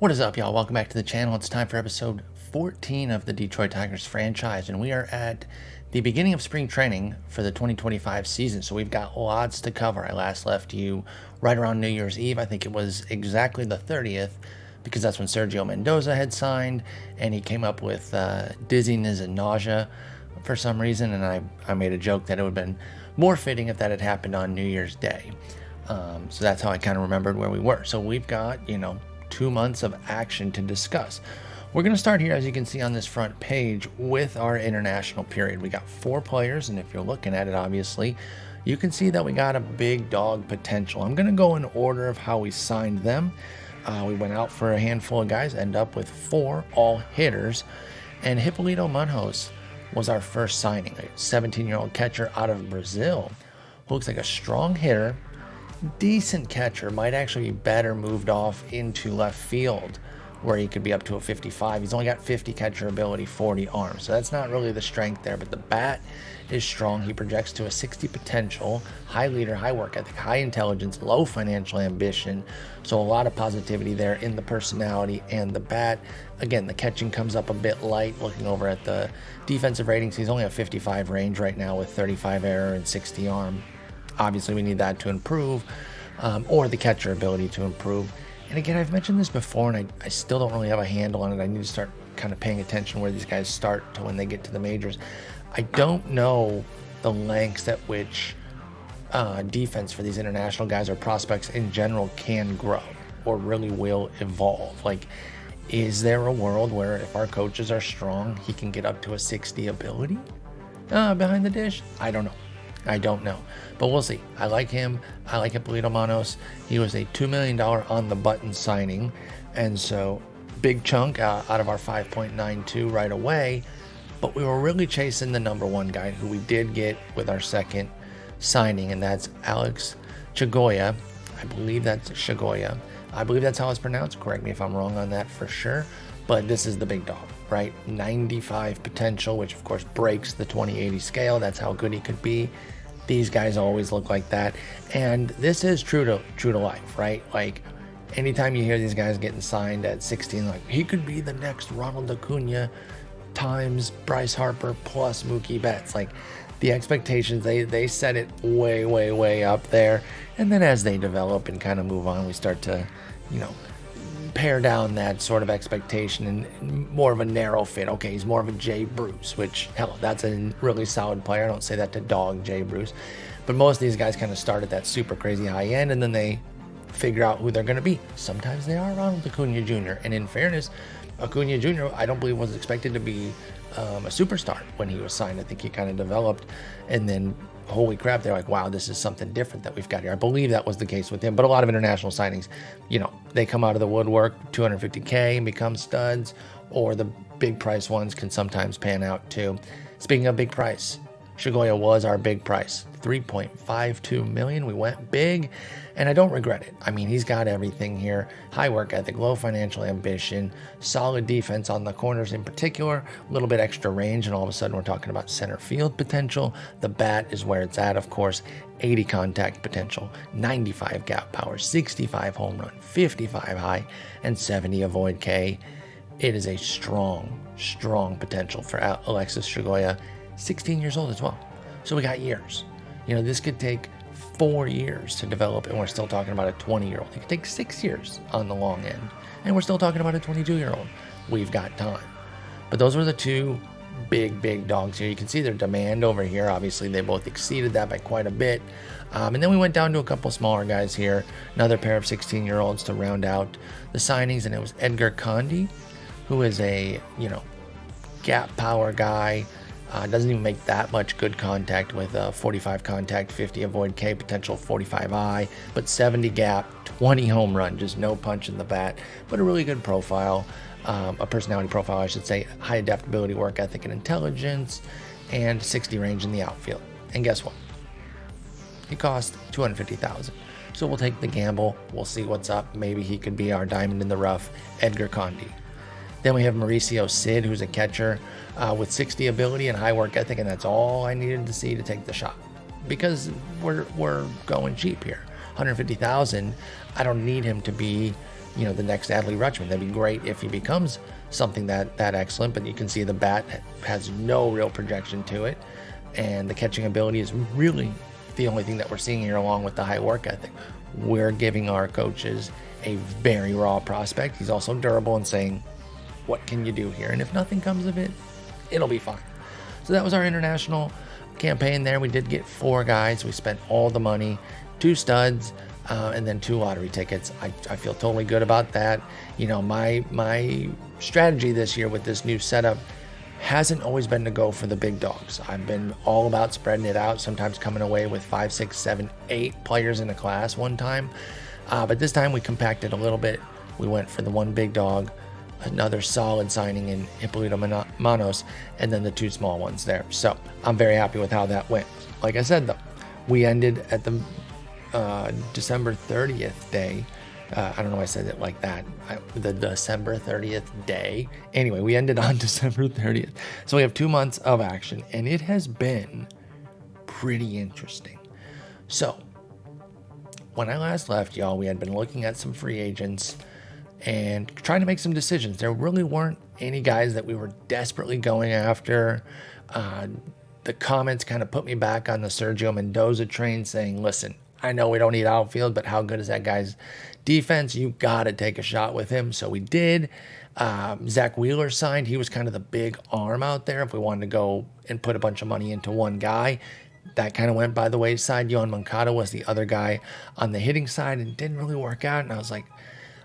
What is up, y'all? Welcome back to the channel. It's time for episode 14 of the Detroit Tigers franchise, and we are at the beginning of spring training for the 2025 season, so we've got lots to cover. I last left you right around New Year's Eve. I think it was exactly the 30th, because that's when Sergio Mendoza had signed, and he came up with dizziness and nausea for some reason, and I made a joke that it would have been more fitting if that had happened on New Year's Day. So that's how I kind of remembered where we were. So we've got, 2 months of action to discuss. We're going to start here, as you can see on this front page, with our international period. We got 4 players, and if you're looking at it, obviously, you can see that we got a big dog potential. I'm going to go in order of how we signed them. We went out for a handful of guys, end up with 4 all hitters, and Hipólito Munhoz was our first signing, a 17-year-old catcher out of Brazil who looks like a strong hitter, decent catcher, might actually be better moved off into left field where he could be up to a 55. He's only got 50 catcher ability, 40 arm, so that's not really the strength there, but the bat is strong. He projects to a 60 potential, high leader, high work ethic, high intelligence, low financial ambition, so a lot of positivity there in the personality and the bat. Again, the catching comes up a bit light. Looking over at the defensive ratings, he's only a 55 range right now with 35 error and 60 arm. Obviously, we need that to improve, or the catcher ability to improve. And again, I've mentioned this before, and I still don't really have a handle on it. I need to start kind of paying attention where these guys start to when they get to the majors. I don't know the lengths at which defense for these international guys or prospects in general can grow or really will evolve. Like, is there a world where if our coaches are strong, he can get up to a 60 ability behind the dish? I don't know, but we'll see. I like him. I like Hipólito Munhoz. He was a $2 million on the button signing, and so big chunk out of our 5.92 right away. But we were really chasing the number one guy who we did get with our second signing, and that's Alex Chagoya. I believe that's Chagoya. I believe that's how it's pronounced. Correct me if I'm wrong on that for sure. But this is the big dog, right? 95 potential, which of course breaks the 20/80 scale. That's how good he could be. These guys always look like that. And this is true to life, right? Like, anytime you hear these guys getting signed at 16, like, he could be the next Ronald Acuna times Bryce Harper plus Mookie Betts. Like, the expectations, they set it way, way, way up there. And then as they develop and kind of move on, we start to, pare down that sort of expectation and more of a narrow fit. Okay, he's more of a Jay Bruce, which, hell, that's a really solid player. I don't say that to dog Jay Bruce, but most of these guys kind of start at that super crazy high end, and then they figure out who they're going to be. Sometimes they are Ronald Acuna Jr., and in fairness, Acuna Jr., I don't believe was expected to be a superstar when he was signed. I think he kind of developed, and then holy crap, they're like, wow, this is something different that we've got here. I believe that was the case with him, but a lot of international signings, they come out of the woodwork, $250K and become studs, or the big price ones can sometimes pan out too. Speaking of big price, Chagoya was our big price, $3.52 million. We went big, and I don't regret it. I mean, he's got everything here: high work ethic, low financial ambition, solid defense on the corners in particular, a little bit extra range, and all of a sudden we're talking about center field potential. The bat is where it's at, of course. 80 contact potential, 95 gap power, 65 home run, 55 high, and 70 avoid K. It is a strong potential for Alexis Chagoya. 16 years old as well. So we got years. This could take 4 years to develop, and we're still talking about a 20-year-old. It could take 6 years on the long end, and we're still talking about a 22-year-old. We've got time. But those were the 2 big dogs here. You can see their demand over here. Obviously, they both exceeded that by quite a bit. And then we went down to a couple smaller guys here. Another pair of 16-year-olds to round out the signings, and it was Edgar Condi, who is a, gap power guy. Doesn't even make that much good contact with 45 contact, 50 avoid K, potential 45 I, but 70 gap, 20 home run, just no punch in the bat, but a really good profile, a personality profile, I should say, high adaptability, work ethic, and intelligence, and 60 range in the outfield. And guess what? He cost $250,000. So we'll take the gamble. We'll see what's up. Maybe he could be our diamond in the rough, Edgar Condi. Then we have Mauricio Sid, who's a catcher with 60 ability and high work ethic, and that's all I needed to see to take the shot, because we're going cheap here. $150,000. I don't need him to be the next Adley Rutschman. That'd be great if he becomes something that excellent, but you can see the bat has no real projection to it, and the catching ability is really the only thing that we're seeing here, along with the high work ethic. We're giving our coaches a very raw prospect. He's also durable and saying, what can you do here? And if nothing comes of it, it'll be fine. So that was our international campaign there. We did get 4 guys. We spent all the money, 2 studs, and then 2 lottery tickets. I feel totally good about that. My strategy this year with this new setup hasn't always been to go for the big dogs. I've been all about spreading it out, sometimes coming away with 5, 6, 7, 8 players in a class one time. But this time we compacted a little bit. We went for the 1 big dog, another solid signing in Hippolyto Manos, and then the 2 small ones there. So I'm very happy with how that went. Like I said, though, we ended at the December 30th day. I don't know why I said it like that. The December 30th day. Anyway, we ended on December 30th. So we have 2 months of action, and it has been pretty interesting. So when I last left, y'all, we had been looking at some free agents and trying to make some decisions. There really weren't any guys that we were desperately going after. The comments kind of put me back on the Sergio Mendoza train, saying, listen, I know we don't need outfield, but how good is that guy's defense? You got to take a shot with him. So we did. Zach Wheeler signed. He was kind of the big arm out there if we wanted to go and put a bunch of money into one guy. That kind of went by the wayside. Yohan Moncada was the other guy on the hitting side, and didn't really work out. And I was like,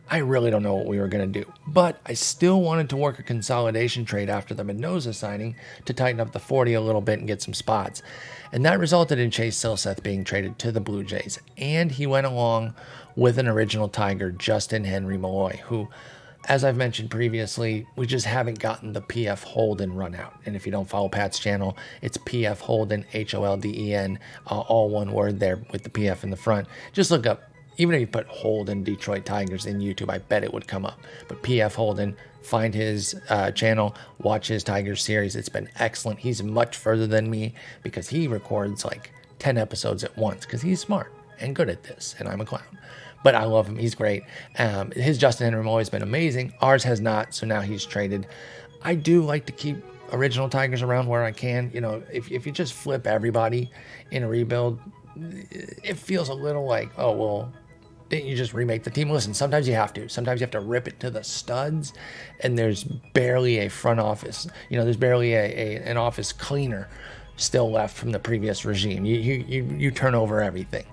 I really don't know what we were going to do. But I still wanted to work a consolidation trade after the Mendoza signing to tighten up the 40 a little bit and get some spots. And that resulted in Chase Silseth being traded to the Blue Jays. And he went along with an original Tiger, Justin Henry Malloy, who, as I've mentioned previously, we just haven't gotten the PF Holden run out. And if you don't follow Pat's channel, it's PF Holden, Holden, all one word there with the PF in the front. Just look up. Even if you put Holden Detroit Tigers in YouTube, I bet it would come up. But PF Holden, find his channel, watch his Tigers series. It's been excellent. He's much further than me because he records like 10 episodes at once because he's smart and good at this, and I'm a clown. But I love him. He's great. His Justin Henry Malloy has been amazing. Ours has not, so now he's traded. I do like to keep original Tigers around where I can. If you just flip everybody in a rebuild, it feels a little like, oh, well, didn't you just remake the team? Listen, sometimes you have to. Sometimes you have to rip it to the studs, and there's barely a front office. There's barely an office cleaner still left from the previous regime. You turn over everything.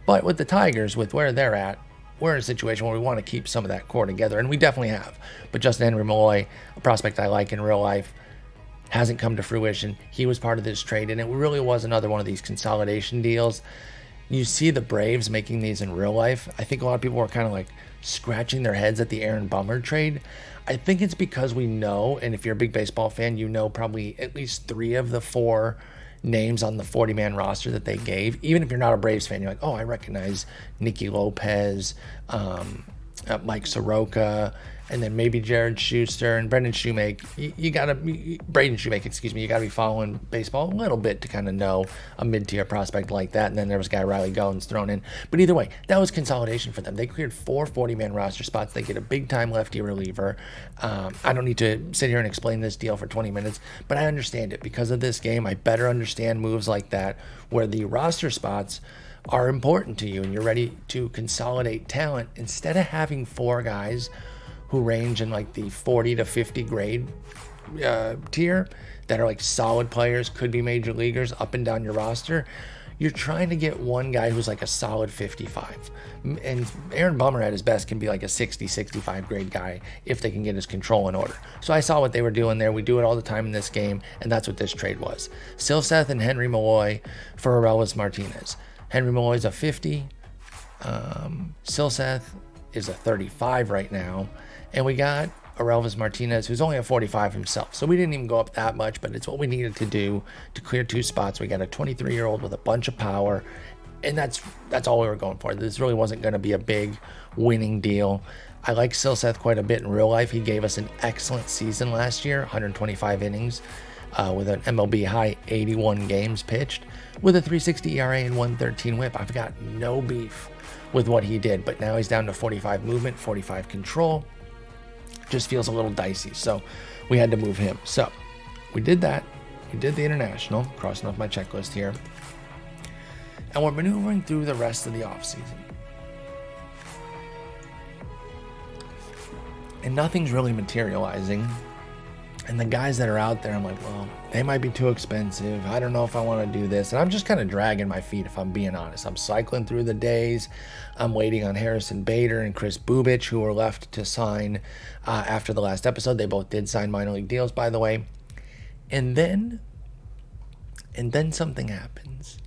But with the Tigers, with where they're at, we're in a situation where we want to keep some of that core together, and we definitely have. But Justin Henry Malloy, a prospect I like in real life, hasn't come to fruition. He was part of this trade, and it really was another one of these consolidation deals. You see the Braves making these in real life. I think a lot of people were kind of like scratching their heads at the Aaron Bummer trade. I think it's because we know, and if you're a big baseball fan, you know probably at least 3 of the 4 names on the 40-man roster that they gave. Even if you're not a Braves fan, you're like, oh, I recognize Nicky Lopez, Mike Soroka, and then maybe Jared Schuster and Braden Shoemake. You gotta be following baseball a little bit to kind of know a mid-tier prospect like that. And then there was a guy, Riley Goins, thrown in. But either way, that was consolidation for them. They cleared 4 40-man roster spots. They get a big-time lefty reliever. I don't need to sit here and explain this deal for 20 minutes, but I understand it. Because of this game, I better understand moves like that where the roster spots are important to you and you're ready to consolidate talent instead of having 4 guys who range in like the 40 to 50 grade tier that are like solid players, could be major leaguers up and down your roster. You're trying to get one guy who's like a solid 55. And Aaron Bummer at his best can be like a 60, 65 grade guy if they can get his control in order. So I saw what they were doing there. We do it all the time in this game, and that's what this trade was. Silseth and Henry Malloy for Arelis Martinez. Henry Malloy's a 50. Silseth is a 35 right now. And we got Arelis Martinez, who's only a 45 himself. So we didn't even go up that much, but it's what we needed to do to clear 2 spots. We got a 23-year-old with a bunch of power, and that's all we were going for. This really wasn't going to be a big winning deal. I like Silseth quite a bit in real life. He gave us an excellent season last year, 125 innings with an MLB high 81 games pitched with a 3.60 ERA and 1.13 WHIP. I've got no beef with what he did. But now he's down to 45 movement, 45 control. Just feels a little dicey. So we had to move him. So we did that. We did the international, crossing off my checklist here. And we're maneuvering through the rest of the offseason. And nothing's really materializing. And the guys that are out there, I'm like, well, they might be too expensive. I don't know if I want to do this. And I'm just kind of dragging my feet, if I'm being honest. I'm cycling through the days. I'm waiting on Harrison Bader and Chris Bubich, who were left to sign after the last episode. They both did sign minor league deals, by the way. And then something happens.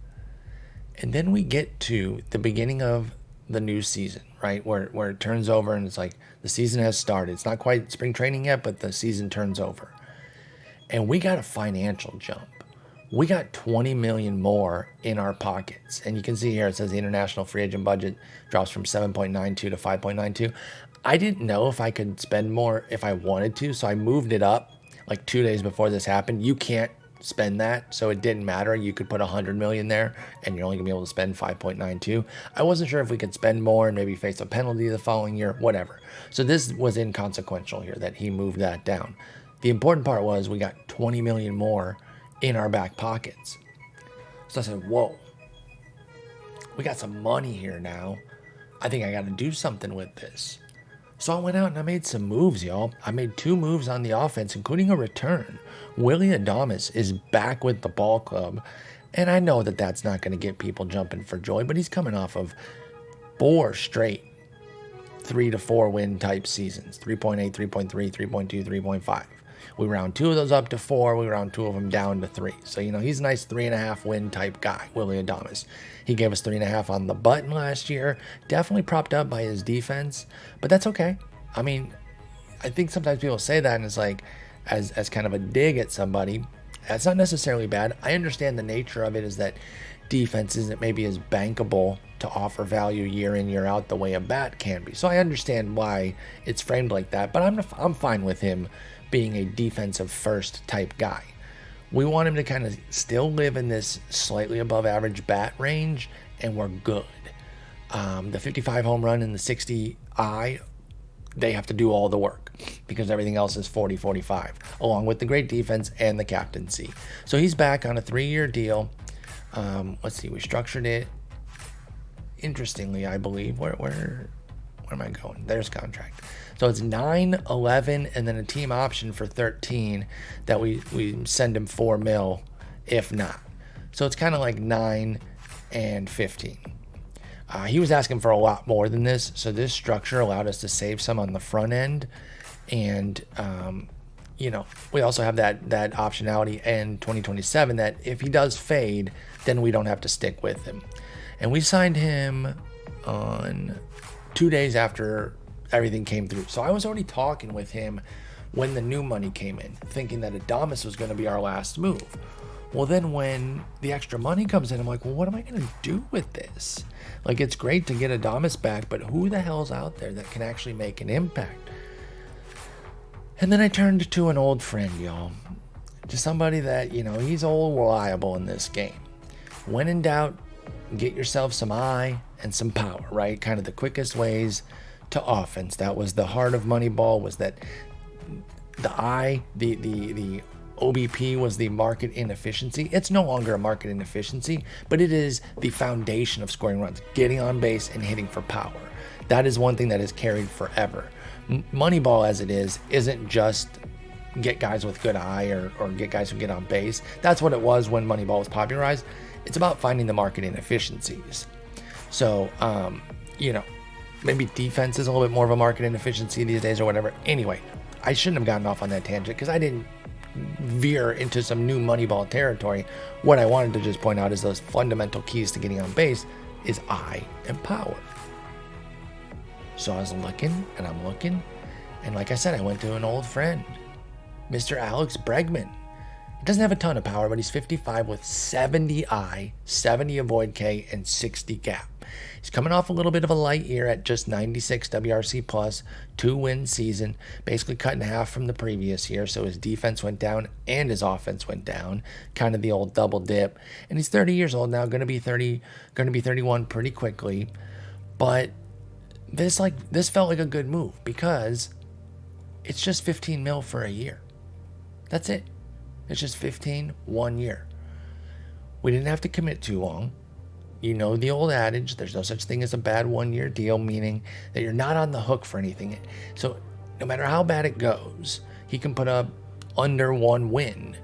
And then we get to the beginning of the new season, right? Where it turns over and it's like the season has started. It's not quite spring training yet, but the season turns over. And we got a financial jump. We got $20 million more in our pockets. And you can see here it says the international free agent budget drops from 7.92 to 5.92. I didn't know if I could spend more if I wanted to, so I moved it up like 2 days before this happened. You can't spend that, so it didn't matter. You could put $100 million there and you're only gonna be able to spend 5.92. I wasn't sure if we could spend more and maybe face a penalty the following year, whatever. So this was inconsequential here that he moved that down. The important part was we got $20 million more in our back pockets. So I said, whoa, we got some money here now. I think I got to do something with this. So I went out and I made some moves, y'all. I made 2 moves on the offense, including a return. Willie Adames is back with the ball club. And I know that that's not going to get people jumping for joy, but he's coming off of 4 straight 3 to 4 win type seasons. 3.8, 3.3, 3.2, 3.5. We round 2 of those up to 4. We round 2 of them down to 3. So, he's a nice 3.5 win type guy, Willie Adames. He gave us 3.5 on the button last year. Definitely propped up by his defense, but that's okay. I mean, I think sometimes people say that and it's like, as kind of a dig at somebody. That's not necessarily bad. I understand the nature of it is that defense isn't maybe as bankable to offer value year in, year out the way a bat can be. So I understand why it's framed like that, but I'm fine with him being a defensive first type guy. We want him to kind of still live in this slightly above average bat range, and we're good. The 55 home run and the 60 they have to do all the work because everything else is 40, 45, along with the great defense and the captaincy. So he's back on a 3-year deal. Let's see, we structured it interestingly, I believe. Where am I going? There's contract. So it's 9, 11, and then a team option for 13 that we send him $4 million if not. So it's kind of like 9 and 15. He was asking for a lot more than this, so this structure allowed us to save some on the front end. And, we also have that optionality in 2027 that if he does fade, then we don't have to stick with him. And we signed him on 2 days after everything came through. So I was already talking with him when the new money came in, thinking that Adames was going to be our last move. Well, then when the extra money comes in, I'm like, well, what am I going to do with this? Like, it's great to get Adames back, but who the hell's out there that can actually make an impact? And then I turned to an old friend, y'all. To somebody that, he's old reliable in this game. When in doubt, get yourself some eye and some power, right? Kind of the quickest ways to offense. That was the heart of Moneyball, was that the eye, the OBP was the market inefficiency. It's no longer a market inefficiency, but it is the foundation of scoring runs, getting on base and hitting for power. That is one thing that is carried forever. Moneyball as it is, isn't just get guys with good eye or get guys who get on base. That's what it was when Moneyball was popularized. It's about finding the market inefficiencies. So, maybe defense is a little bit more of a market inefficiency these days or whatever. Anyway, I shouldn't have gotten off on that tangent because I didn't veer into some new Moneyball territory. What I wanted to just point out is those fundamental keys to getting on base is eye and power. So I was looking and I'm looking, and like I said, I went to an old friend, Mr. Alex Bregman. He doesn't have a ton of power, but he's 55 with 70 eye, 70 avoid K, and 60 gap. He's coming off a little bit of a light year at just 96 WRC plus, 2-win season, basically cut in half from the previous year. So his defense went down and his offense went down, kind of the old double dip. And he's 30 years old now, going to be 31 pretty quickly. But this felt like a good move because it's just 15 mil for a year. That's it. It's just 15, 1 year. We didn't have to commit too long. You know the old adage, there's no such thing as a bad 1 year deal, meaning that you're not on the hook for anything. So no matter how bad it goes, he can put up under 1 win.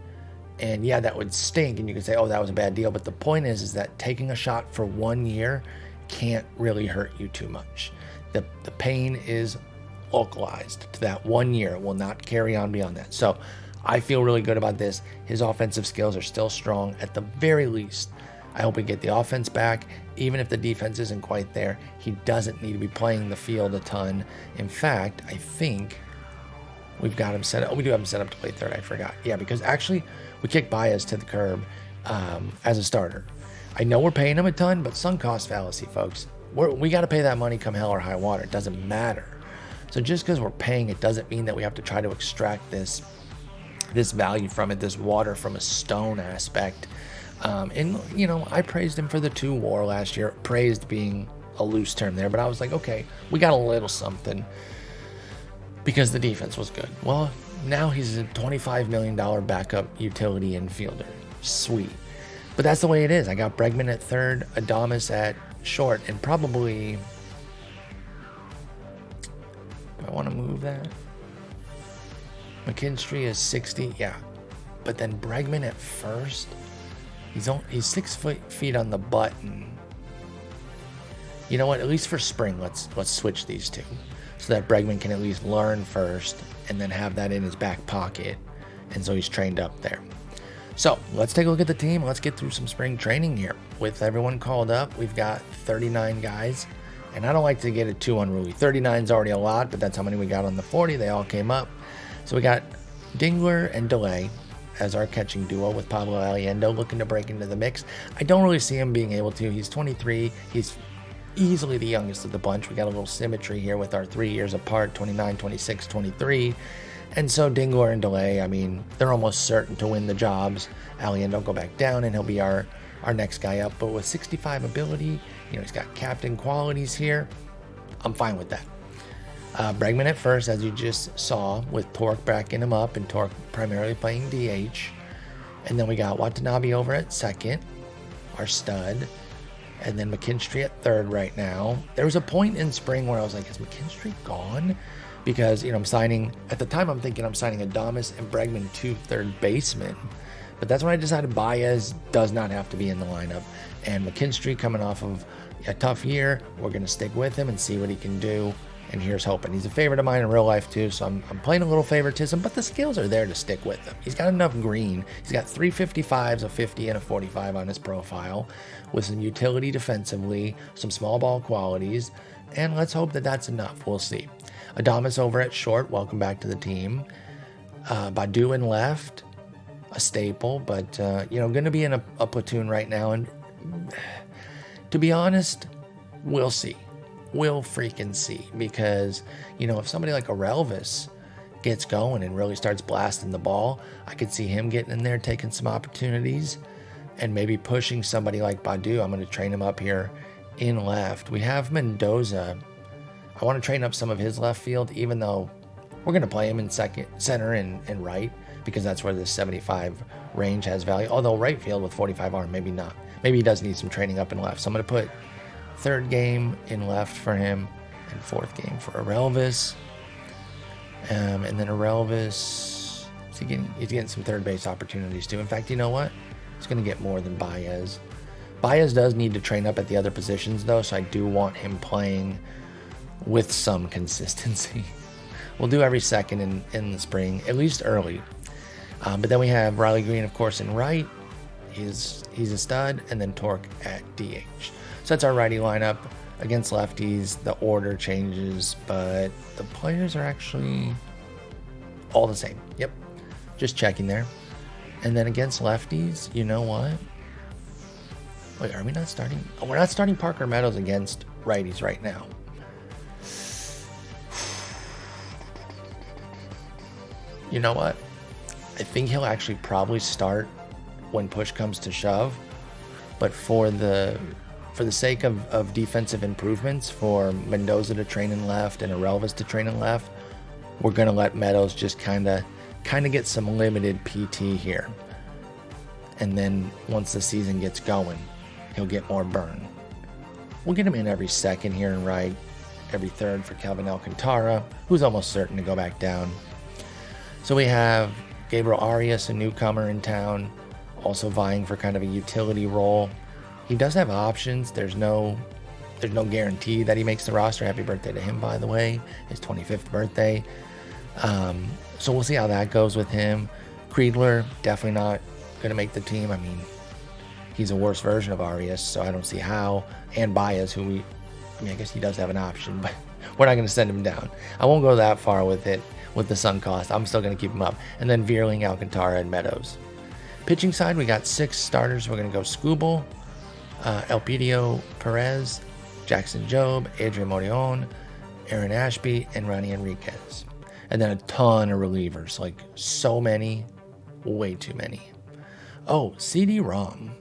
And yeah, that would stink, and you could say, oh, that was a bad deal. But the point is that taking a shot for 1 year can't really hurt you too much. The pain is localized to that 1 year. It will not carry on beyond that. So I feel really good about this. His offensive skills are still strong. At the very least, I hope we get the offense back. Even if the defense isn't quite there, he doesn't need to be playing the field a ton. In fact, I think we've got him set up. Oh, we do have him set up to play third. I forgot. Yeah, because actually we kicked Baez to the curb as a starter. I know we're paying him a ton, but sunk cost fallacy, folks. We got to pay that money come hell or high water. It doesn't matter. So just because we're paying it doesn't mean that we have to try to extract this value from it, this water from a stone aspect. And, you know, I praised him for the 2 WAR last year. Praised being a loose term there, but I was like, okay, we got a little something because the defense was good. Well, now he's a $25 million backup utility infielder. Sweet. But that's the way it is. I got Bregman at third, Adames at short, and probably... Do I want to move that? McKinstry is 60, yeah. But then Bregman at first, he's 6 feet on the button. You know what? At least for spring, let's switch these two, so that Bregman can at least learn first, and then have that in his back pocket, and so he's trained up there. So let's take a look at the team. Let's get through some spring training here. With everyone called up, we've got 39 guys, and I don't like to get it too unruly. 39 is already a lot, but that's how many we got on the 40. They all came up. So we got Dingler and DeLay as our catching duo, with Pablo Aliendo looking to break into the mix. I don't really see him being able to. He's 23. He's easily the youngest of the bunch. We got a little symmetry here with our 3 years apart, 29, 26, 23. And so Dingler and DeLay, I mean, they're almost certain to win the jobs. Aliendo go back down, and he'll be our next guy up. But with 65 ability, you know, he's got captain qualities here. I'm fine with that. Bregman at first, as you just saw, with Torque backing him up, and Torque primarily playing DH. And then we got Watanabe over at second, our stud. And then McKinstry at third right now. There was a point in spring where I was like, is McKinstry gone? Because, you know, at the time I'm thinking I'm signing Adames and Bregman to third baseman. But that's when I decided Baez does not have to be in the lineup. And McKinstry, coming off of a tough year, we're going to stick with him and see what he can do. And here's hoping. He's a favorite of mine in real life too, so I'm playing a little favoritism, but the skills are there to stick with him. He's got enough green. He's got 3 55s, a 50, and a 45 on his profile, with some utility defensively, some small ball qualities, and let's hope that that's enough. We'll see. Adames over at short, welcome back to the team. Badu in left, a staple, but you know, going to be in a platoon right now, and to be honest, we'll see. We'll freaking see, because, you know, if somebody like Elvis gets going and really starts blasting the ball, I could see him getting in there, taking some opportunities, and maybe pushing somebody like Badu. I'm going to train him up here in left. We have Mendoza. I want to train up some of his left field, even though we're going to play him in center and right, because that's where the 75 range has value. Although right field with 45 arm, maybe not. Maybe he does need some training up in left. So I'm going to put third game in left for him, and fourth game for Elvis. And then Elvis, he's getting some third base opportunities too. In fact, you know what? He's going to get more than Baez. Baez does need to train up at the other positions, though, so I do want him playing with some consistency. We'll do every second in the spring, at least early. But then we have Riley Green, of course, in right. He's a stud, and then Torque at DH. So that's our righty lineup. Against lefties, the order changes, but the players are actually all the same. Yep, just checking there. And then against lefties, you know what? Wait, are we not starting? Oh, we're not starting Parker Meadows against righties right now. You know what? I think he'll actually probably start when push comes to shove. But for the for the sake of defensive improvements, for Mendoza to train in left and Arelvis to train in left, we're going to let Meadows just kind of get some limited PT here. And then once the season gets going, he'll get more burn. We'll get him in every second here and right, every third for Kelvin Alcantara, who's almost certain to go back down. So we have Gabriel Arias, a newcomer in town, also vying for kind of a utility role. He does have options. There's no guarantee that he makes the roster. Happy birthday to him, by the way, his 25th birthday. So we'll see how that goes with him. Creedler, definitely not going to make the team. I mean, he's a worse version of Arias, so I don't see how. And Baez, I guess he does have an option, but we're not going to send him down. I won't go that far with it, with the sunk cost. I'm still going to keep him up. And then Vierling, Alcantara, and Meadows. Pitching side, we got 6 starters. We're going to go Skubal, Elpidio Perez, Jackson Job, Adrian Morion, Aaron Ashby, and Ronnie Enriquez. And then a ton of relievers, like so many, way too many. Oh, CD-ROM.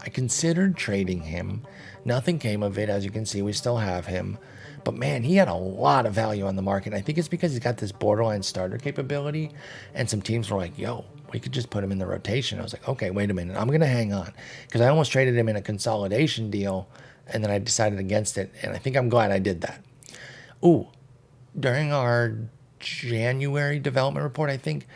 I considered trading him. Nothing came of it. As you can see, we still have him. But man, he had a lot of value on the market. I think it's because he's got this borderline starter capability. And some teams were like, yo, we could just put him in the rotation. I was like, okay, wait a minute. I'm going to hang on. Because I almost traded him in a consolidation deal. And then I decided against it. And I think I'm glad I did that. Ooh, during our January development report, I think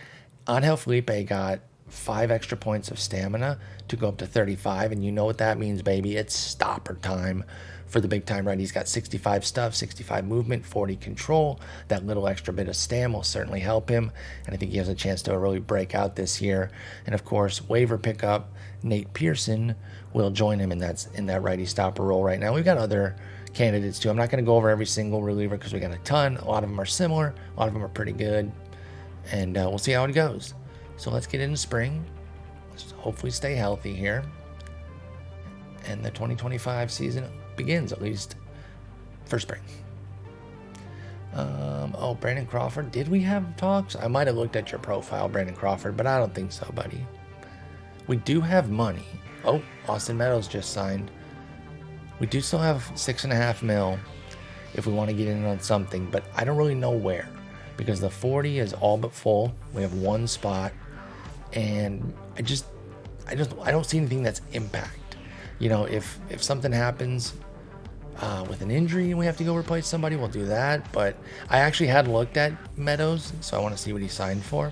Angel Felipe got 5 extra points of stamina to go up to 35, and you know what that means, baby. It's stopper time for the big time right. He's got 65 stuff, 65 movement, 40 control. That little extra bit of stam will certainly help him, and I think he has a chance to really break out this year. And of course, waiver pickup Nate Pearson will join him in that righty stopper role right now. We've got other candidates too. I'm not going to go over every single reliever because we got a ton. A lot of them are similar. A lot of them are pretty good, and we'll see how it goes. So let's get into spring. Let's hopefully stay healthy here. And the 2025 season begins, at least for spring. Brandon Crawford. Did we have talks? I might have looked at your profile, Brandon Crawford, but I don't think so, buddy. We do have money. Oh, Austin Meadows just signed. We do still have $6.5 million if we want to get in on something, but I don't really know where because the 40 is all but full. We have one spot. And I don't see anything that's impact. You know, if something happens with an injury and we have to go replace somebody, we'll do that. But I actually had looked at Meadows, so I want to see what he signed for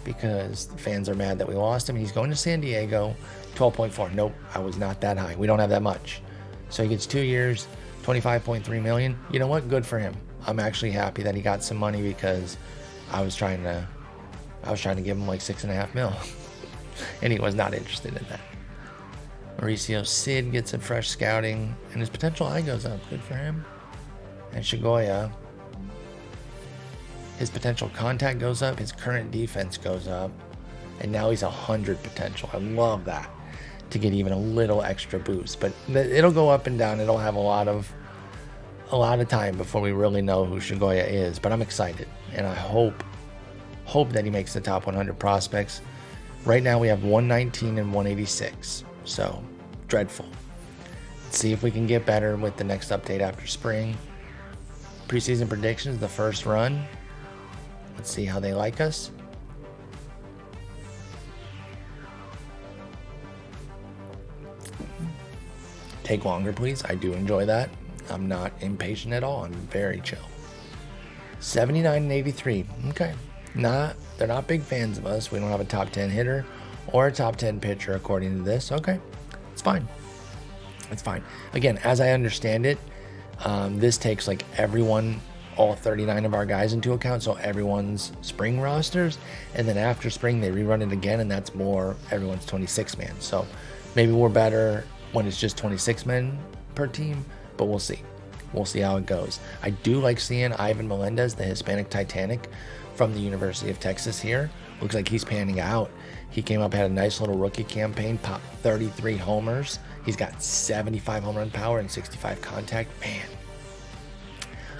because the fans are mad that we lost him. He's going to San Diego, 12.4. Nope, I was not that high. We don't have that much. So he gets 2 years, $25.3 million. You know what? Good for him. I'm actually happy that he got some money because I was trying to give him like $6.5 million, and he was not interested in that. Mauricio Sid gets a fresh scouting, and his potential eye goes up. Good for him. And Shigoya, his potential contact goes up, his current defense goes up, and now he's 100 potential. I love that, to get even a little extra boost. But it'll go up and down. It'll have a lot of time before we really know who Shigoya is. But I'm excited, and I hope that he makes the top 100 prospects. Right now we have 119 and 186, so dreadful. Let's see if we can get better with the next update after spring. Preseason predictions, the first run. Let's see how they like us. Take longer, please. I do enjoy that. I'm not impatient at all. I'm very chill. 79 and 83. Okay. They're not big fans of us. We don't have a top 10 hitter or a top 10 pitcher according to this. Okay, it's fine. It's fine. Again, as I understand it, this takes like everyone, all 39 of our guys into account, so everyone's spring rosters, and then after spring they rerun it again, and that's more everyone's 26 man. So maybe we're better when it's just 26 men per team, but we'll see. We'll see how it goes. I do like seeing Ivan Melendez, the Hispanic Titanic, from the University of Texas here. Looks like he's panning out. He came up, had a nice little rookie campaign, popped 33 homers. He's got 75 home run power and 65 contact. Man,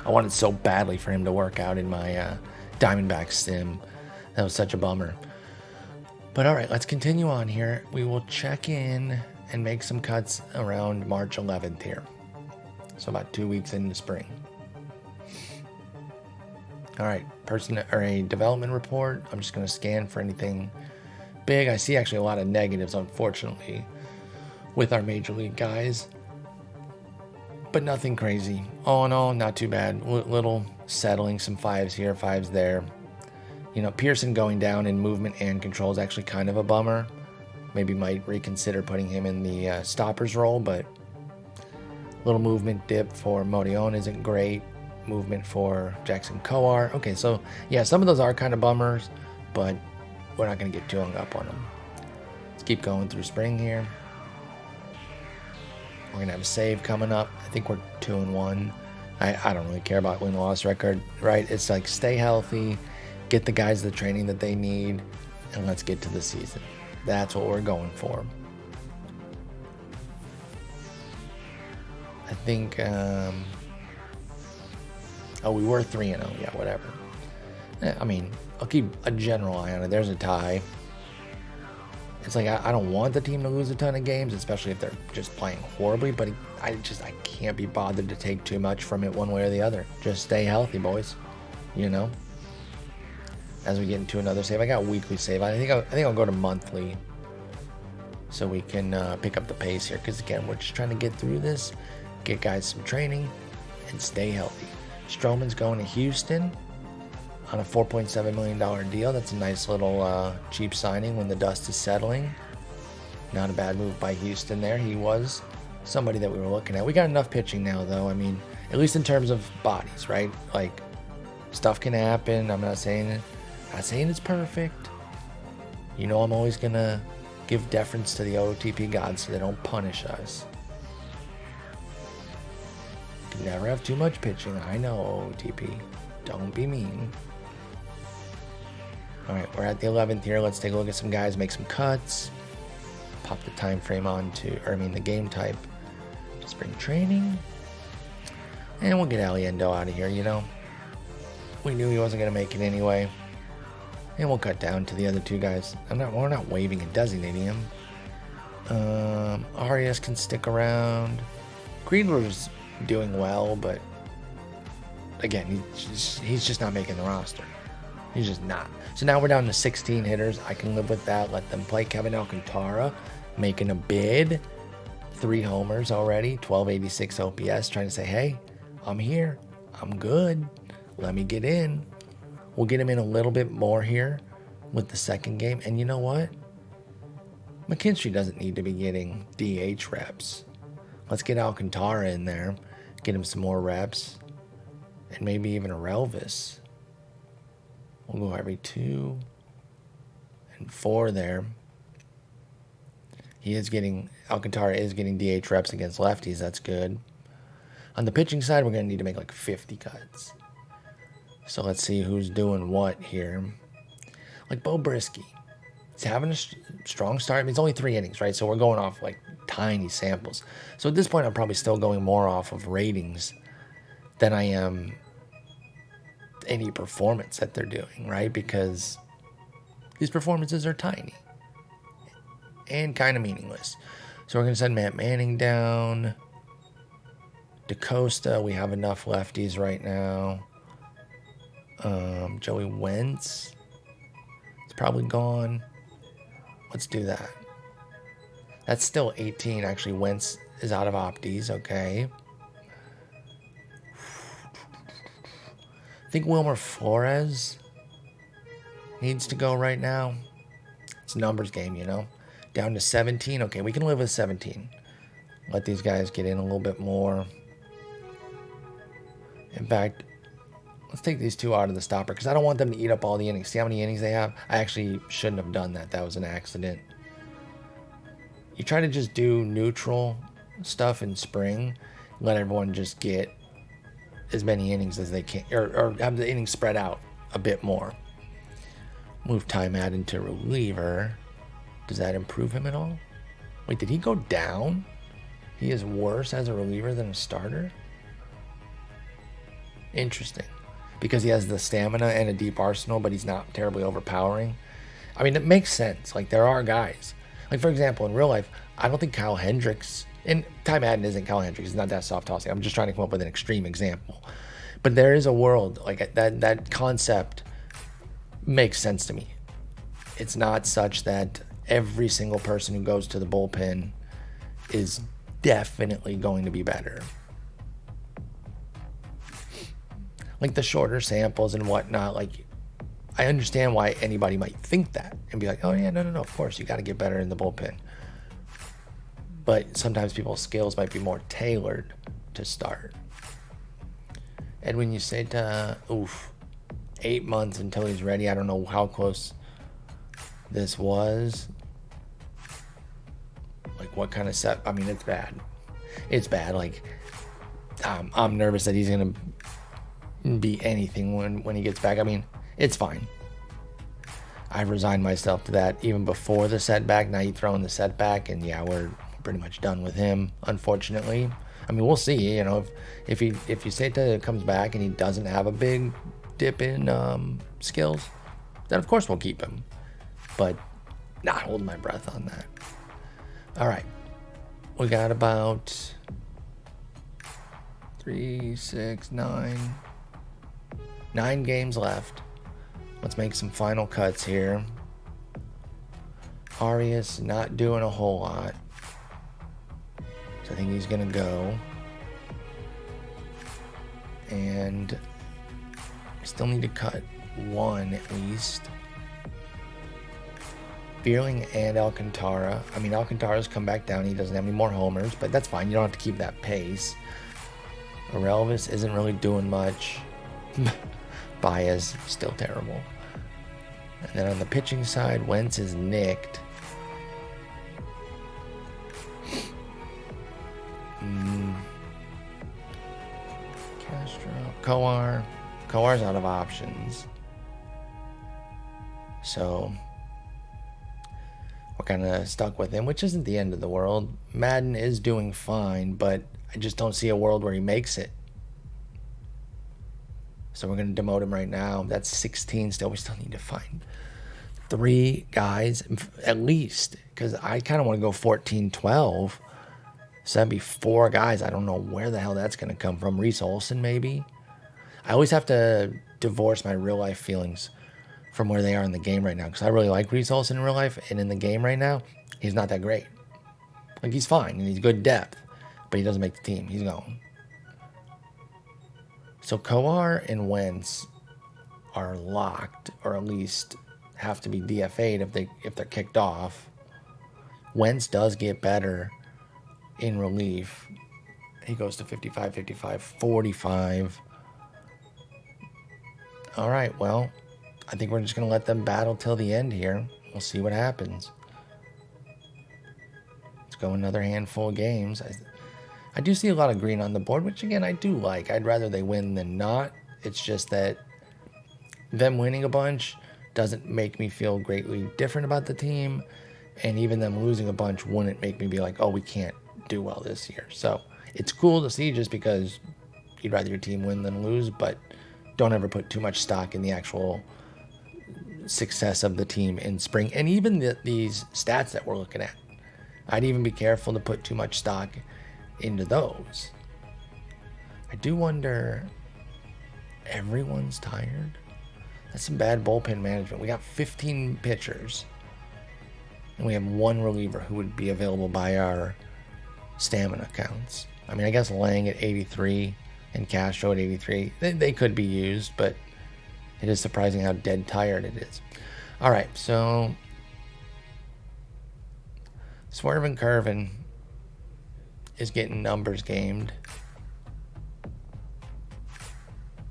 I wanted so badly for him to work out in my Diamondback sim. That was such a bummer. But all right, let's continue on here. We will check in and make some cuts around March 11th here. So about 2 weeks into spring. All right, a development report. I'm just going to scan for anything big. I see actually a lot of negatives, unfortunately, with our major league guys, but nothing crazy. All in all, not too bad. Little settling, some 5s here, 5s there. You know, Pearson going down in movement and control is actually kind of a bummer. Maybe might reconsider putting him in the stoppers role, but little movement dip for Modion isn't great. Movement for Jackson Coar. Okay, so yeah, some of those are kind of bummers, but we're not going to get too hung up on them. Let's keep going through spring here. We're going to have a save coming up. I think we're 2-1. I don't really care about win-loss record, right? It's like stay healthy, get the guys the training that they need, and let's get to the season. That's what we're going for. I think, we were 3-0. Yeah, whatever. I mean, I'll keep a general eye on it. There's a tie. It's like I don't want the team to lose a ton of games, especially if they're just playing horribly, but I can't be bothered to take too much from it one way or the other. Just stay healthy, boys. You know? As we get into another save. I got weekly save. I think I'll go to monthly so we can pick up the pace here, because again, we're just trying to get through this, get guys some training, and stay healthy. Stroman's going to Houston on a $4.7 million deal. That's a nice little cheap signing when the dust is settling. Not a bad move by Houston there. He was somebody that we were looking at. We got enough pitching now, though. I mean, at least in terms of bodies, right? Like, stuff can happen. I'm not saying it's perfect. You know, I'm always going to give deference to the OOTP gods so they don't punish us. Can never have too much pitching. I know, OOTP. Don't be mean. All right, we're at the 11th here. Let's take a look at some guys, make some cuts. Pop the time frame the game type to spring training. And we'll get Aliendo out of here, you know. We knew he wasn't going to make it anyway. And we'll cut down to the other two guys. We're not waiving and designating him. Arias can stick around. Creedler's doing well, but again, he's just not making the roster. He's just not. So now we're down to 16 hitters. I can live with that. Let them play. Kevin Alcantara making a bid. 3 homers already. 1286 OPS. Trying to say, hey, I'm here. I'm good. Let me get in. We'll get him in a little bit more here with the second game. And you know what? McKinstry doesn't need to be getting DH reps. Let's get Alcantara in there. Get him some more reps. And maybe even a Relvis. We'll go every 2 and 4 there. Alcantara is getting DH reps against lefties. That's good. On the pitching side, we're going to need to make like 50 cuts. So let's see who's doing what here. Like Bo Brisky. He's having a strong start. I mean, it's only 3 innings, right? So we're going off like tiny samples. So at this point, I'm probably still going more off of ratings than I am any performance that they're doing, right? Because these performances are tiny and kind of meaningless. So we're going to send Matt Manning down. DaCosta, we have enough lefties right now. Joey Wentz, it's probably gone. Let's do that. That's still 18. Actually, Wentz is out of opties. Okay. I think Wilmer Flores needs to go right now. It's a numbers game, you know. Down to 17. Okay, we can live with 17. Let these guys get in a little bit more. In fact, let's take these 2 out of the stopper because I don't want them to eat up all the innings. See how many innings they have? I actually shouldn't have done that. That was an accident. You try to just do neutral stuff in spring. Let everyone just get as many innings as they can, or have the innings spread out a bit more. Move Ty-Matt into reliever. Does that improve him at all? Wait, did he go down? He is worse as a reliever than a starter? Interesting. Because he has the stamina and a deep arsenal, but he's not terribly overpowering. I mean, it makes sense. Like, there are guys. Like, for example, in real life, I don't think Kyle Hendricks, and Ty Madden isn't Kyle Hendricks. He's not that soft tossing. I'm just trying to come up with an extreme example. But there is a world, like that concept makes sense to me. It's not such that every single person who goes to the bullpen is definitely going to be better. Like the shorter samples and whatnot, like I understand why anybody might think that and be like, oh yeah, no, of course you got to get better in the bullpen. But sometimes people's skills might be more tailored to start. And when you say to, 8 months until he's ready, I don't know how close this was. Like what kind of set? I mean, it's bad. It's bad. Like I'm nervous that he's gonna be anything when he gets back. I mean, it's fine. I've resigned myself to that even before the setback. Now you throw in the setback, and yeah, we're pretty much done with him, unfortunately. I mean, we'll see. You know, if Yuseta comes back and he doesn't have a big dip in skills, then of course we'll keep him. But not holding my breath on that. All right, we got about 9 games left. Let's make some final cuts here. Arias not doing a whole lot, so I think he's gonna go. And I still need to cut one at least. Fearling and Alcantara. I mean, Alcantara's come back down. He doesn't have any more homers, but that's fine. You don't have to keep that pace. Orelvis isn't really doing much. Baez still terrible. And then on the pitching side, Wentz is nicked. Castro. Coar's out of options. So we're kind of stuck with him, which isn't the end of the world. Madden is doing fine, but I just don't see a world where he makes it. So we're going to demote him right now. That's 16 still. We still need to find 3 guys at least, because I kind of want to go 14-12. So that'd be 4 guys. I don't know where the hell that's going to come from. Reese Olson, maybe? I always have to divorce my real-life feelings from where they are in the game right now, because I really like Reese Olson in real life, and in the game right now, he's not that great. Like, he's fine, and he's good depth, but he doesn't make the team. He's gone. So Coar and Wentz are locked, or at least have to be DFA'd if they're kicked off. Wentz does get better in relief. He goes to 55, 55, 45. All right, well, I think we're just going to let them battle till the end here. We'll see what happens. Let's go another handful of games. I do see a lot of green on the board, which, again, I do like. I'd rather they win than not. It's just that them winning a bunch doesn't make me feel greatly different about the team, and even them losing a bunch wouldn't make me be like, oh, we can't do well this year. So it's cool to see just because you'd rather your team win than lose, but don't ever put too much stock in the actual success of the team in spring. And even these stats that we're looking at, I'd even be careful to put too much stock into those. I do wonder, everyone's tired? That's some bad bullpen management. We got 15 pitchers, and we have 1 reliever who would be available by our stamina counts. I mean, I guess Lang at 83 and Castro at 83, they could be used, but it is surprising how dead tired it is. All right, so Swervin' Curvin is getting numbers gamed.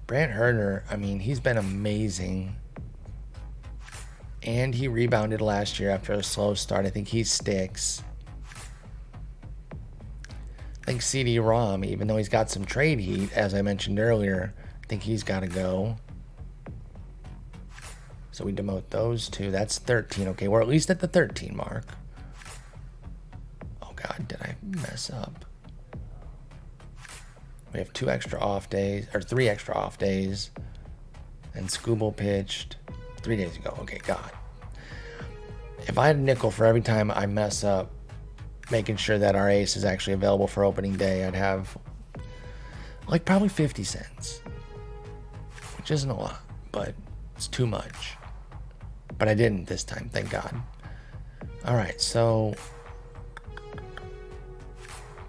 Brant Herner, I mean, he's been amazing. And he rebounded last year after a slow start. I think he sticks. I think CD-ROM, even though he's got some trade heat, as I mentioned earlier, I think he's got to go. So we demote those 2. That's 13. Okay, we're at least at the 13 mark. Oh, God, did I mess up? We have 2 extra off days, or 3 extra off days. And Scooble pitched 3 days ago. Okay, God. If I had a nickel for every time I mess up making sure that our ace is actually available for opening day, I'd have like probably 50 cents, which isn't a lot, but it's too much. But I didn't this time, thank God. All right, so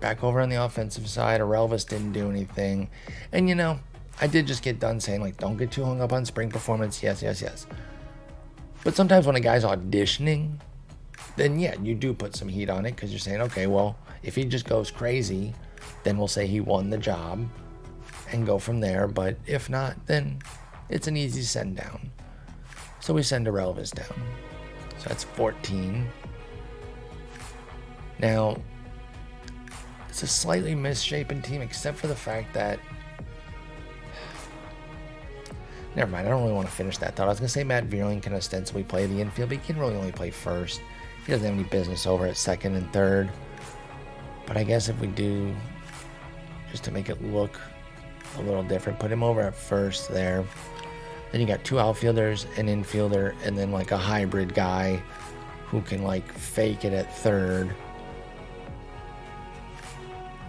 back over on the offensive side, Arelvis didn't do anything. And, you know, I did just get done saying, like, don't get too hung up on spring performance. Yes, yes, yes. But sometimes when a guy's auditioning, then, yeah, you do put some heat on it because you're saying, okay, well, if he just goes crazy, then we'll say he won the job and go from there. But if not, then it's an easy send down. So we send Arelvis down. So that's 14. Now, it's a slightly misshapen team, except for the fact that... Never mind, I don't really want to finish that thought. I was going to say Matt Vierling can ostensibly play the infield, but he can really only play first. He doesn't have any business over at second and third. But I guess if we do, just to make it look a little different, put him over at first there. Then you got two outfielders, an infielder, and then like a hybrid guy who can like fake it at third.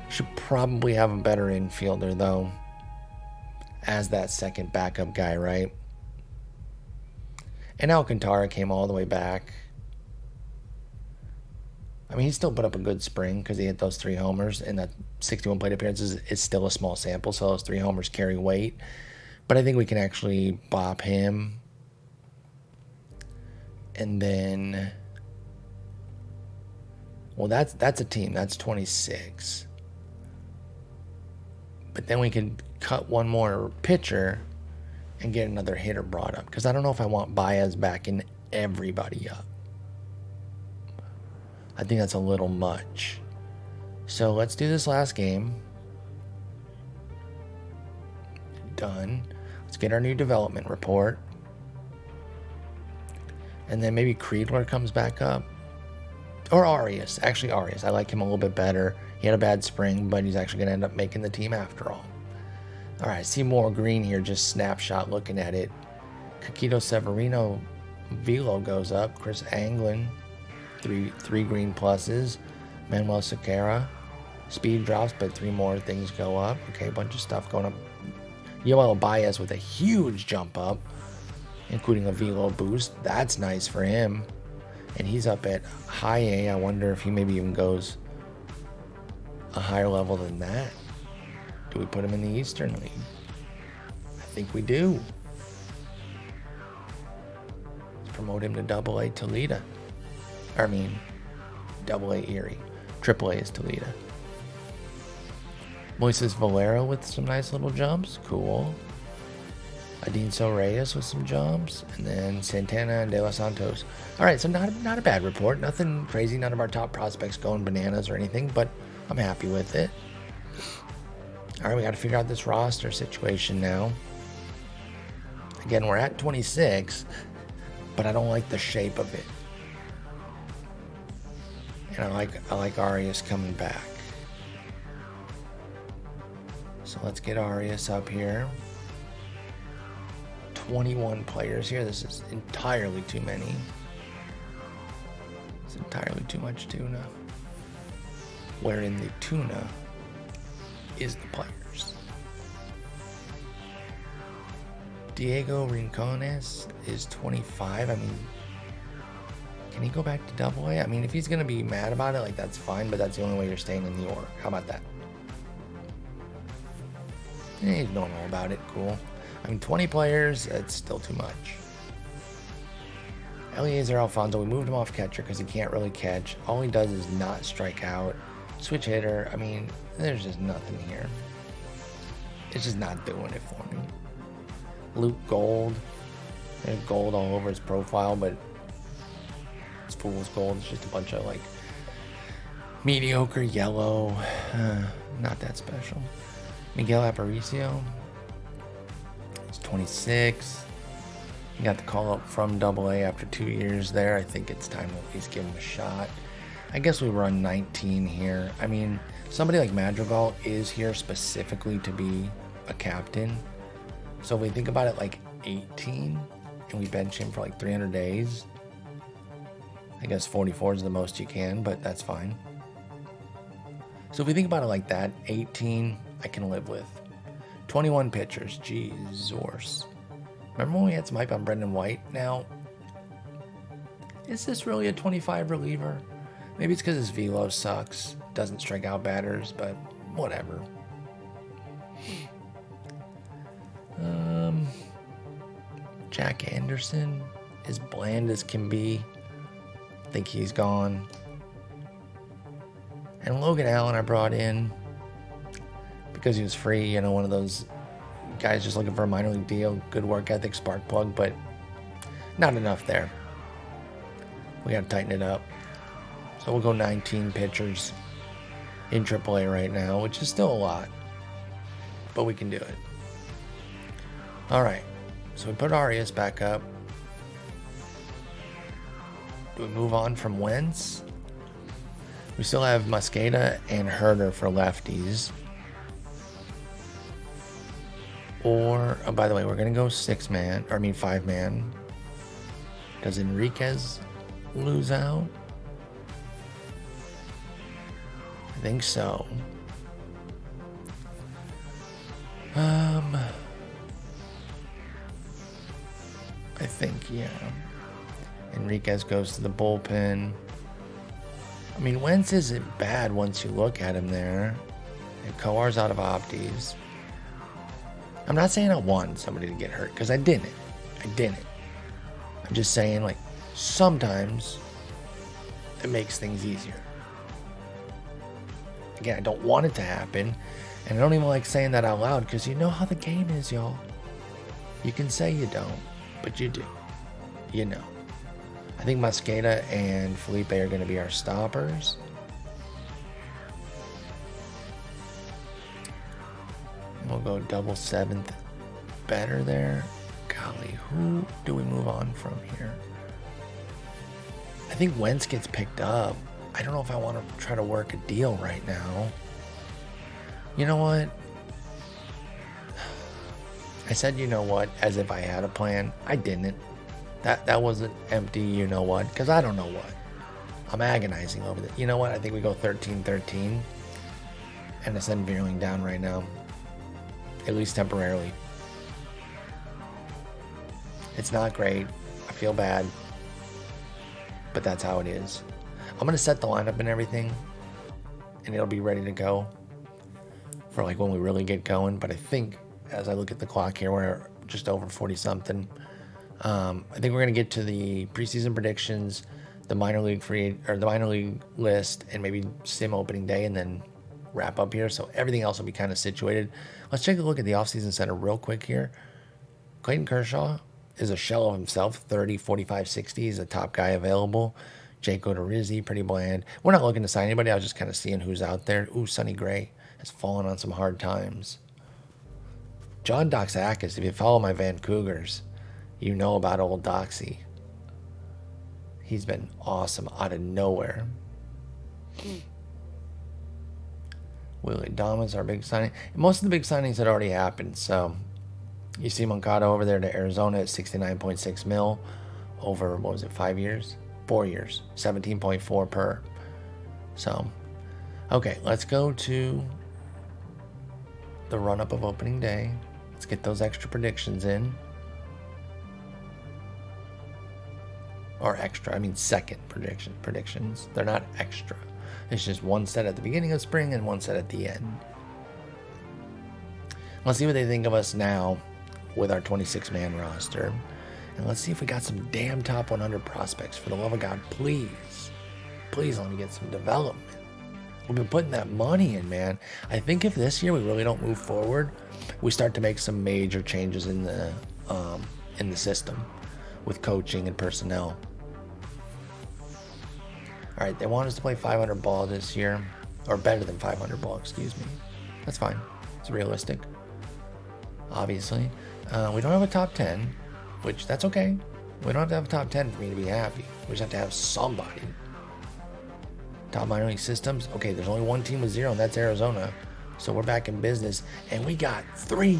Should probably have a better infielder though as that second backup guy, right? And Alcantara came all the way back. I mean, he still put up a good spring because he hit those 3 homers, and that 61 plate appearances is still a small sample, so those 3 homers carry weight. But I think we can actually bop him. And then, well, that's a team. That's 26. But then we can cut one more pitcher and get another hitter brought up, because I don't know if I want Baez backing everybody up. I think that's a little much. So let's do this last game. Done. Let's get our new development report. And then maybe Creedler comes back up. Or Arias. Actually, Arias. I like him a little bit better. He had a bad spring, but he's actually going to end up making the team after all. All right, Seymour Green here, just snapshot looking at it. Kikito Severino velo goes up. Chris Anglin, three green pluses. Manuel Sequeira, speed drops, but 3 more things go up. Okay, a bunch of stuff going up. Yoel Baez with a huge jump up, including a velo boost. That's nice for him. And he's up at high A. I wonder if he maybe even goes a higher level than that. Do we put him in the Eastern League? I think we do. Let's promote him to Double-A Toledo. Double-A Erie. Triple-A is Toledo. Moises Valero with some nice little jumps. Cool. Adinso Reyes with some jumps. And then Santana and De Los Santos. All right, so not a bad report. Nothing crazy. None of our top prospects going bananas or anything, but I'm happy with it. All right, we got to figure out this roster situation now. Again, we're at 26, but I don't like the shape of it. And I like Arias coming back. So let's get Arias up here. 21 players here. This is entirely too many. It's entirely too much tuna. Wherein the tuna is the players. Diego Rincones is 25. I mean, can he go back to Double-A? I mean, if he's going to be mad about it, like, that's fine, but that's the only way you're staying in the org. How about that? He's normal about it. Cool. I mean, 20 players, that's still too much. Eliezer Alfonso, we moved him off catcher because he can't really catch. All he does is not strike out. Switch hitter, I mean, there's just nothing here. It's just not doing it for me. Luke Gold. There's gold all over his profile, but it's fool's gold. It's just a bunch of, like, mediocre yellow. Not that special. Miguel Aparicio. He's 26. He got the call up from Double-A after 2 years there. I think it's time to at least give him a shot. I guess we run 19 here. I mean, somebody like Madrigal is here specifically to be a captain. So if we think about it like 18 and we bench him for like 300 days, I guess 44 is the most you can, but that's fine. So if we think about it like that, 18 I can live with. 21 pitchers, Jesus. Remember when we had some hype on Brendan White? Now, is this really a 25 reliever? Maybe it's because his velo sucks, doesn't strike out batters, but whatever. Jack Anderson, as bland as can be. I think he's gone. And Logan Allen I brought in because he was free, you know, one of those guys just looking for a minor league deal, good work ethic, spark plug, but not enough there. We got to tighten it up. So we'll go 19 pitchers in AAA right now, which is still a lot, but we can do it. All right, so we put Arias back up. Do we move on from Wentz? We still have Mosqueda and Herder for lefties. Or, oh, by the way, we're going to go 5-man. Does Enriquez lose out? I think so. I think, yeah. Enriquez goes to the bullpen. I mean, Wentz isn't bad once you look at him there. And Coar's out of opties. I'm not saying I want somebody to get hurt, because I didn't. I'm just saying, like, sometimes it makes things easier. Again, I don't want it to happen, and I don't even like saying that out loud, because you know how the game is, y'all. You can say you don't, but you do. You know. I think Mosqueda and Felipe are going to be our stoppers. We'll go double seventh better there. Golly, who do we move on from here? I think Wentz gets picked up. I don't know if I want to try to work a deal right now. You know what? I said you know what as if I had a plan. I didn't. That was an empty you know what, because I don't know what. I'm agonizing over it. You know what? I think we go 13-13 and I send Veerling down right now. At least temporarily. It's not great. I feel bad. But that's how it is. I'm going to set the lineup and everything, and it'll be ready to go for like when we really get going. But I think as I look at the clock here, we're just over 40 something. I think we're going to get to the preseason predictions, the minor league list, and maybe sim opening day, and then wrap up here. So everything else will be kind of situated. Let's take a look at the offseason center real quick here. Clayton Kershaw is a shell of himself. 30, 45, 60. He's a top guy available. Jake Odorizzi, pretty bland. We're not looking to sign anybody. I was just kind of seeing who's out there. Ooh, Sonny Gray has fallen on some hard times. John Doxakis, if you follow my Vancougers, you know about old Doxy. He's been awesome out of nowhere. Willie Adames, our big signing. Most of the big signings had already happened. So you see Moncada over there to Arizona at 69.6 mil over, 5 years? 4 years. 17.4 per. So, okay, let's go to the run-up of opening day. Let's get those extra predictions in. Or extra, I mean second predictions. They're not extra. It's just one set at the beginning of spring and one set at the end. Let's see what they think of us now with our 26-man roster. And let's see if we got some damn top 100 prospects. For the love of God, please. Please let me get some development. We've been putting that money in, man. I think if this year we really don't move forward, we start to make some major changes in the system with coaching and personnel. All right, they want us to play 500 ball this year, or better than 500 ball, excuse me. That's fine. It's realistic. Obviously. We don't have a top 10, which that's okay. We don't have to have a top 10 for me to be happy. We just have to have somebody. Top minor league systems. Okay, there's only one team with 0, and that's Arizona. So we're back in business, and we got 3.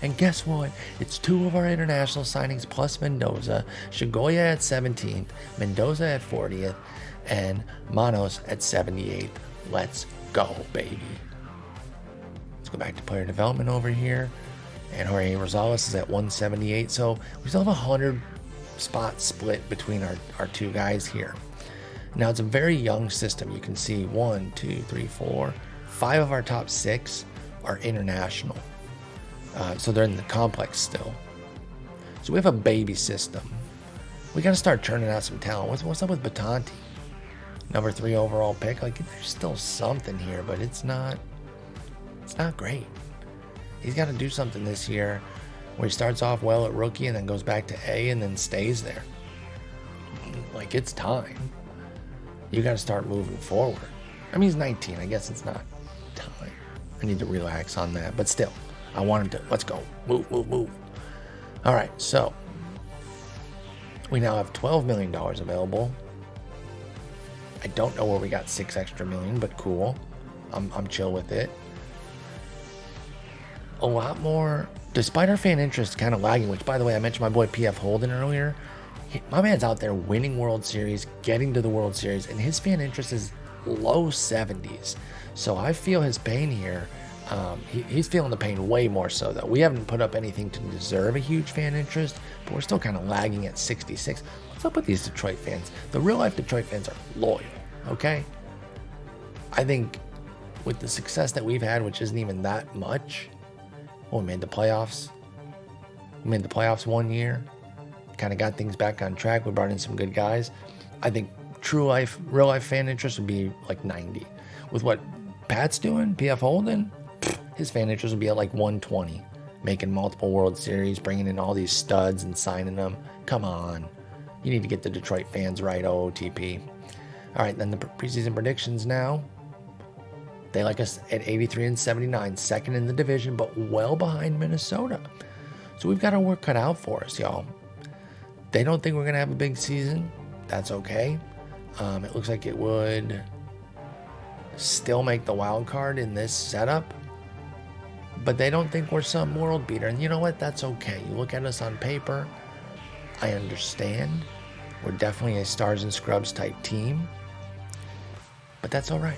And guess what? It's 2 of our international signings plus Mendoza. Shigoya at 17th, Mendoza at 40th, and Manos at 78th. Let's go, baby. Let's go back to player development over here. And Jorge Rosales is at 178. So we still have 100 spots split between our 2 guys here. Now, it's a very young system. You can see 1, 2, 3, 4, 5 of our top 6 are international. So they're in the complex still. So we have a baby system. We got to start churning out some talent. What's up with Batanti? Number 3 overall pick. Like, there's still something here, but it's not great. He's got to do something this year where he starts off well at rookie and then goes back to A and then stays there. Like, it's time. You got to start moving forward. I mean, he's 19. I guess it's not time. I need to relax on that. But still, I wanted to. Let's go. Move. All right, so we now have $12 million available. I don't know where we got 6 extra million, but cool. I'm chill with it. A lot more, despite our fan interest kind of lagging, which, by the way, I mentioned my boy PF Holden earlier. My man's out there winning World Series, getting to the World Series, and his fan interest is low 70s. So I feel his pain here. He's feeling the pain way more so, though. We haven't put up anything to deserve a huge fan interest, but we're still kind of lagging at 66. What's up with these Detroit fans? The real-life Detroit fans are loyal, okay? I think with the success that we've had, which isn't even that much, we made the playoffs. We made the playoffs 1 year. Kind of got things back on track. We brought in some good guys. I think real life fan interest would be like 90. With what Pat's doing, PF Holden, his fan interest would be at like 120. Making multiple World Series, bringing in all these studs and signing them. Come on. You need to get the Detroit fans right, OOTP. All right, then the preseason predictions now. They like us at 83 and 79, second in the division, but well behind Minnesota. So we've got our work cut out for us, y'all. They don't think we're going to have a big season. That's okay. It looks like it would still make the wild card in this setup. But they don't think we're some world beater. And you know what? That's okay. You look at us on paper. I understand. We're definitely a stars and scrubs type team. But that's all right.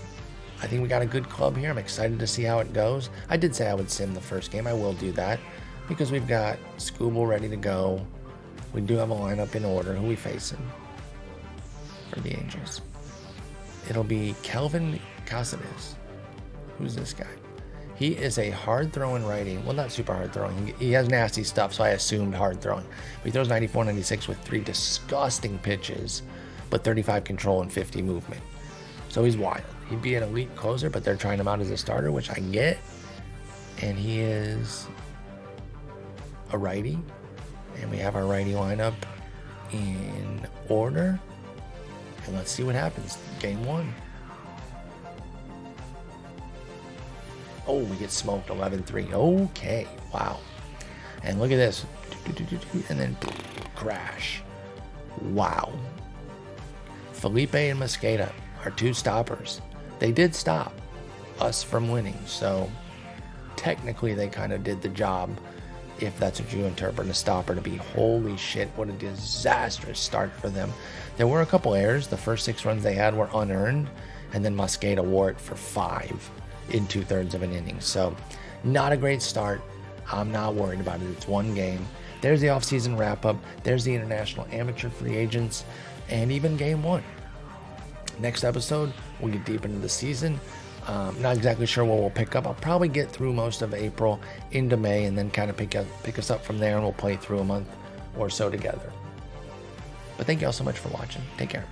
I think we got a good club here. I'm excited to see how it goes. I did say I would sim the first game. I will do that because we've got Scooble ready to go. We do have a lineup in order. Who are we facing for the Angels? It'll be Kelvin Casares. Who's this guy? He is a hard-throwing righty. Well, not super hard-throwing. He has nasty stuff, so I assumed hard-throwing. But he throws 94, 96 with 3 disgusting pitches, but 35 control and 50 movement. So he's wild. He'd be an elite closer, but they're trying him out as a starter, which I get. And he is a righty. And we have our righty lineup in order. And let's see what happens. Game 1. Oh, we get smoked 11-3. Okay. Wow. And look at this. And then crash. Wow. Felipe and Mosqueda are 2 stoppers. They did stop us from winning. So technically they kind of did the job, if that's what you interpret a stopper to be. Holy shit, what a disastrous start for them. There were a couple errors. The first 6 runs they had were unearned, and then Mosqueda wore it for 5 in 2/3 of an inning. So not a great start. I'm not worried about it. It's 1 game. There's the offseason wrap-up. There's the international amateur free agents, and even game 1. Next episode, we'll get deep into the season. Not exactly sure what we'll pick up. I'll probably get through most of April into May and then kind of pick us up from there, and we'll play through a month or so together. But thank you all so much for watching. Take care.